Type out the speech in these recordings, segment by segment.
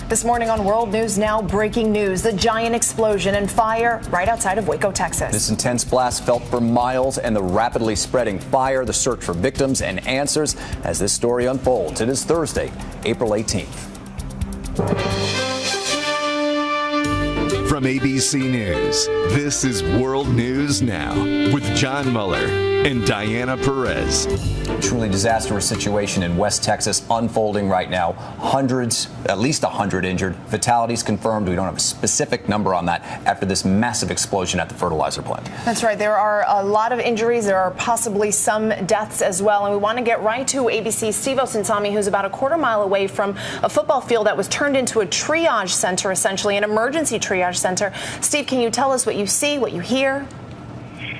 This morning on World News Now, breaking news, the giant explosion and fire right outside of Waco, Texas. This intense blast felt for miles, and the rapidly spreading fire, the search for victims and answers as this story unfolds. It is Thursday, April 18th. From ABC News, this is World News Now with John Muller and Diana Perez. Truly disastrous situation in West Texas unfolding right now. Hundreds, at least 100 injured. Fatalities confirmed. We don't have a specific number on that after this massive explosion at the fertilizer plant. That's right. There are a lot of injuries. There are possibly some deaths as well. And we want to get right to ABC's Steve Osunsami, who's about a quarter mile away from a football field that was turned into a triage center, essentially an emergency triage center. Steve, can you tell us what you see, what you hear?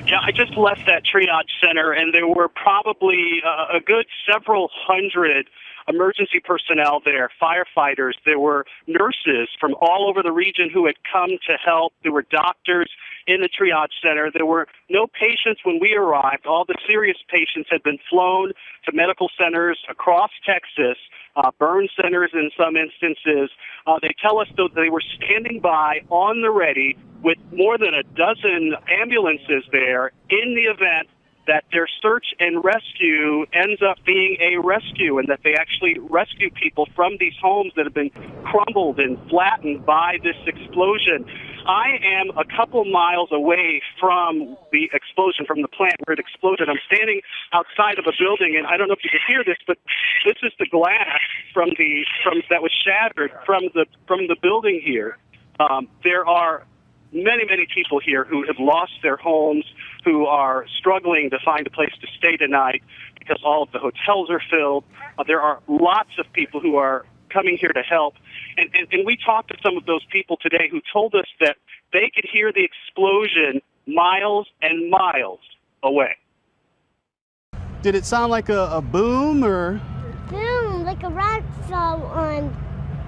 Yeah, I just left that triage center, and there were probably a good several hundred emergency personnel there, firefighters. There were nurses from all over the region who had come to help. There were doctors in the triage center. There were no patients when we arrived. All the serious patients had been flown to medical centers across Texas, burn centers in some instances. They tell us, though, they were standing by on the ready with more than a dozen ambulances there in the event that their search and rescue ends up being a rescue, and that they actually rescue people from these homes that have been crumbled and flattened by this explosion. I am a couple miles away from the explosion, from the plant where it exploded. I'm standing outside of a building, and I don't know if you can hear this, but this is the glass from that was shattered from the building here. There are many people here who have lost their homes, who are struggling to find a place to stay tonight because all of the hotels are filled. There are lots of people who are coming here to help. And we talked to some of those people today who told us that they could hear the explosion miles and miles away. Did it sound like a boom or? Boom, like a rock fell on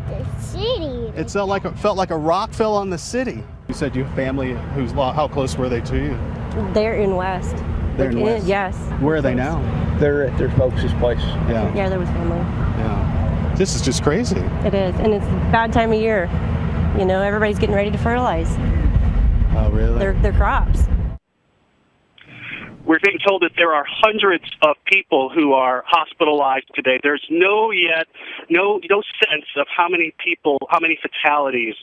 the city. It felt like a rock fell on the city. You said you have family how close were they to you? They're in West. They're in West? Yes. Where are they now? They're at their folks' place. Yeah, there was family. Yeah. This is just crazy. It is, and it's a bad time of year. You know, everybody's getting ready to fertilize. Oh, really? Their crops. We're being told that there are hundreds of people who are hospitalized today. There's no sense of how many fatalities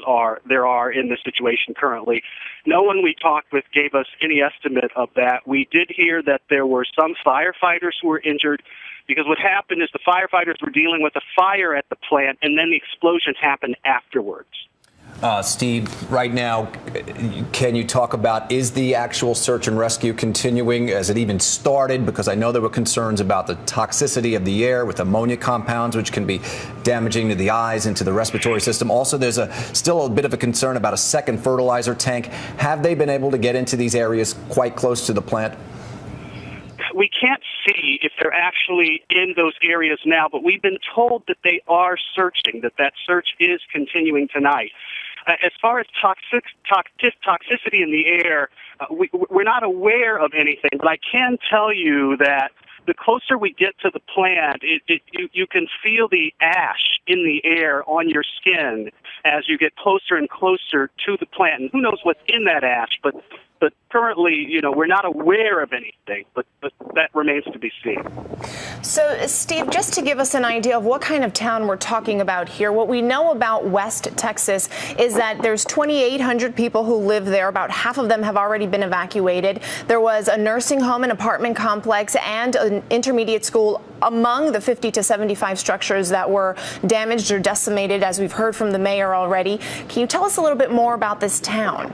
there are in this situation currently. No one we talked with gave us any estimate of that. We did hear that there were some firefighters who were injured, because what happened is the firefighters were dealing with a fire at the plant, and then the explosion happened afterwards. Steve, right now, can you talk about, is the actual search and rescue continuing? Has it even started? Because I know there were concerns about the toxicity of the air with ammonia compounds, which can be damaging to the eyes and to the respiratory system. Also, there's still a bit of a concern about a second fertilizer tank. Have they been able to get into these areas quite close to the plant? We can't see if they're actually in those areas now, but we've been told that they are searching, that search is continuing tonight. As far as toxicity in the air, we're not aware of anything, but I can tell you that the closer we get to the plant, you can feel the ash in the air on your skin as you get closer and closer to the plant. And who knows what's in that ash, but currently, we're not aware of anything, but that remains to be seen. So, Steve, just to give us an idea of what kind of town we're talking about here, what we know about West Texas is that there's 2,800 people who live there. About half of them have already been evacuated. There was a nursing home, an apartment complex, and an intermediate school among the 50 to 75 structures that were damaged or decimated, as we've heard from the mayor already. Can you tell us a little bit more about this town?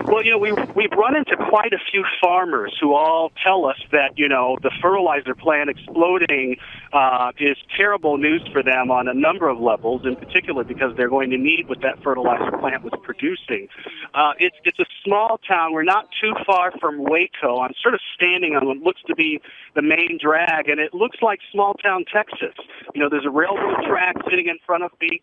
Well, we've run into quite a few farmers who all tell us that, the fertilizer plant exploding is terrible news for them on a number of levels, in particular because they're going to need what that fertilizer plant was producing. It's a small town. We're not too far from Waco. I'm sort of standing on what looks to be the main drag, and it looks like small town Texas. There's a railroad track sitting in front of me.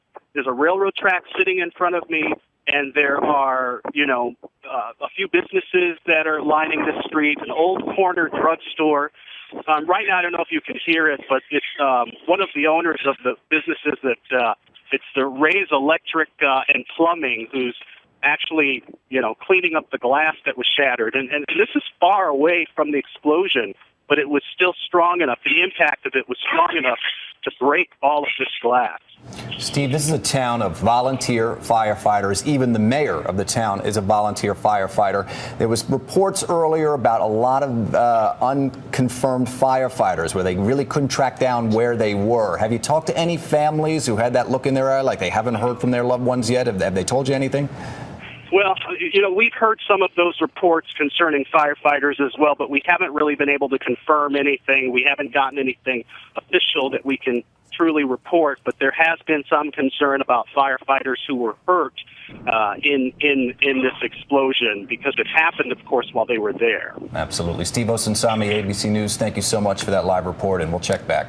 And there are, a few businesses that are lining the street, an old corner drugstore. Right now, I don't know if you can hear it, but it's one of the owners of the businesses that It's the Ray's Electric and Plumbing who's actually, cleaning up the glass that was shattered. And this is far away from the explosion, but it was still strong enough. The impact of it was strong enough to break all of this glass. Steve, this is a town of volunteer firefighters. Even the mayor of the town is a volunteer firefighter. There was reports earlier about a lot of unconfirmed firefighters where they really couldn't track down where they were. Have you talked to any families who had that look in their eye, like they haven't heard from their loved ones yet? Have they told you anything? Well, we've heard some of those reports concerning firefighters as well, but we haven't really been able to confirm anything. We haven't gotten anything official that we can truly report, but there has been some concern about firefighters who were hurt in this explosion because it happened, of course, while they were there. Absolutely. Steve Osunsami, ABC News, thank you so much for that live report, and we'll check back.